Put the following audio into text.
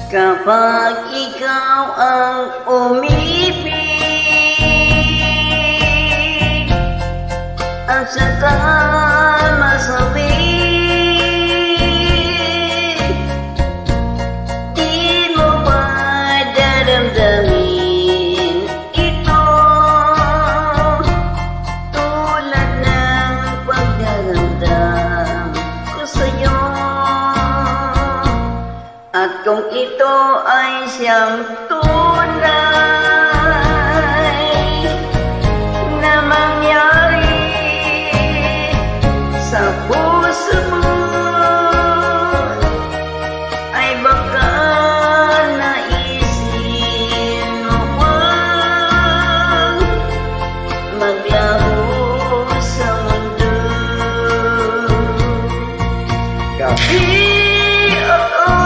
Kapag ikaw ang umibig at saka masawit, di mo ba daramdamin ito tulad ng pagdaramdam ko sa'yo? At kung ito ay siyang tunay